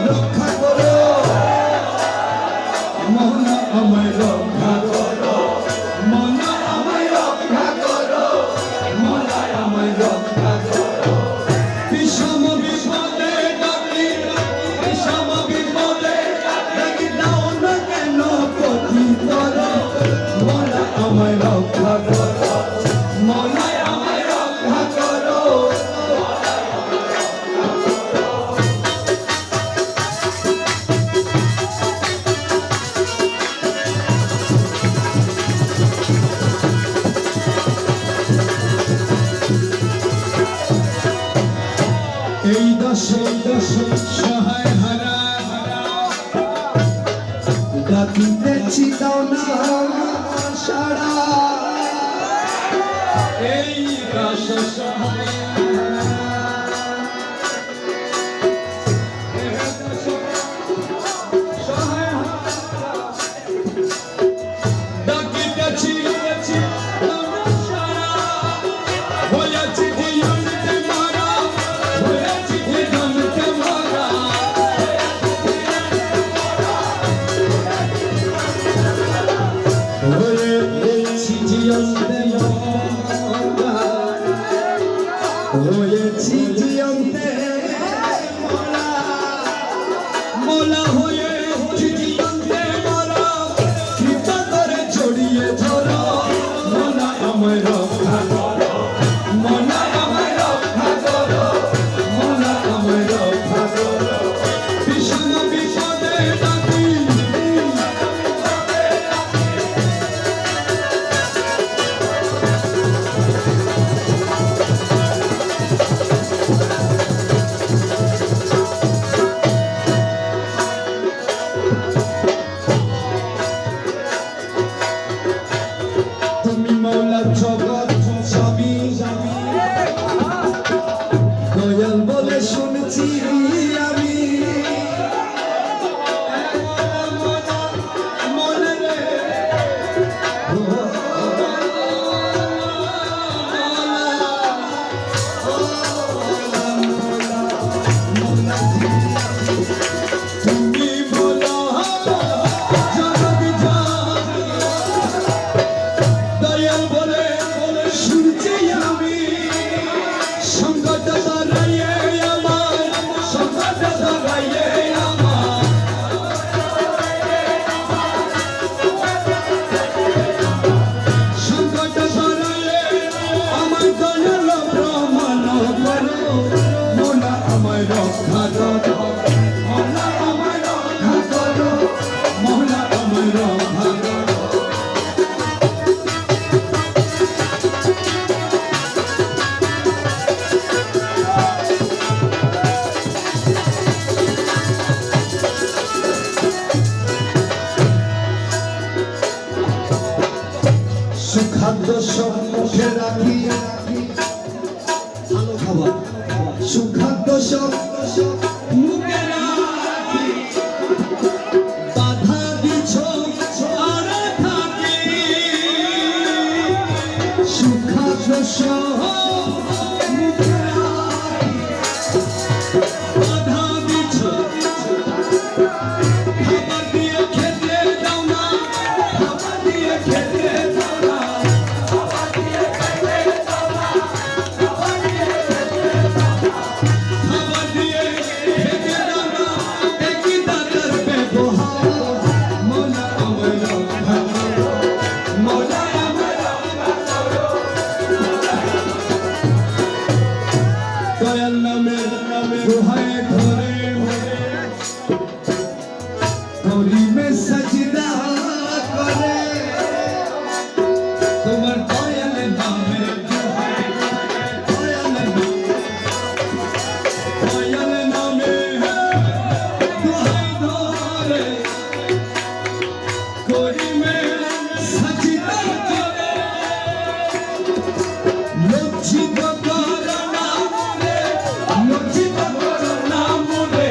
রক্ষা করো মৌলা আমায় রক্ষা করো মৌলা আমায় রক্ষা করো মৌলা আমায় রক্ষা করো বিষম বিপদে ডাকি বিষম বিপদে ডাকি দাও না কেন পথি করো মৌলা আমায় রক্ষা করো মৌলা আমায় রক্ষা করো এই দশে সহায় হারা ডাকিতেছি দাও না সারা এই দশে সহায় ডাকিতেছি দাও না সারা হয়েছি ভয়ঙ্কর মারা হয়েছি ভয়ঙ্কর মারা হয়েছি জিয়ন্তে মারা হয়েছি জিয়ন্তে মারা মোলা হয়েছি জিয়ন্তে মারা কৃপা করে জড়িয়ে ধরো মোলা আমায় রক্ষা করো মোলা আমায় রক্ষা করো মোলা আমায় রক্ষা করো বিষম বিপদে ডাকি তুমি মৌলা জগৎ স্বামী দয়াল বলে শুনছি আমি মনে রে তুমি বলো জগৎ দয়াল বলে শুনছি আমি সংকট ধরাইয়ে আমার সংকট ধরাইয়ে আমার সংকট ধরাইয়ে আমার দয়াল প্রমাণ করো মোলা আমায় রক্ষা করো মোলা আমায় রক্ষা করো মোলা আমায় রক্ষা করো সুখাদ্য সব মুখে রাখি ভালো খাবার সুখাদ্য সব মুখে রাখি বাধা দিছ আর থাকি সুখাদ্য সব মুখে রাখি বাধা দিছ খাবার দিয়ে খেতে দাও না খাবার দিয়ে খেতে দাও না খাবার দিয়ে খেতে দাও না খাবার দিয়ে খেতে দাও না খাবার দিয়ে খেতে দাও না একই দাতার ব্যবহার মোলা আমায় রক্ষা করো মোলা আমায় রক্ষা করো দয়াল নামের দোহাই ধরে গৌরী মে সজদা করে তোমার দয়াল নামে দয়াল নামে দোহাই ধরে গৌরী মে সজদা করে লজ্জিত করো না মনে লজ্জিত করো না মনে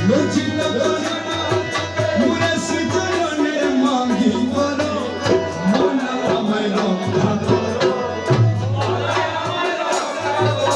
লজ্জিত করো না মনে সৃজনে মাগি করো মোলা আমায় রক্ষা করো মোলা খাবো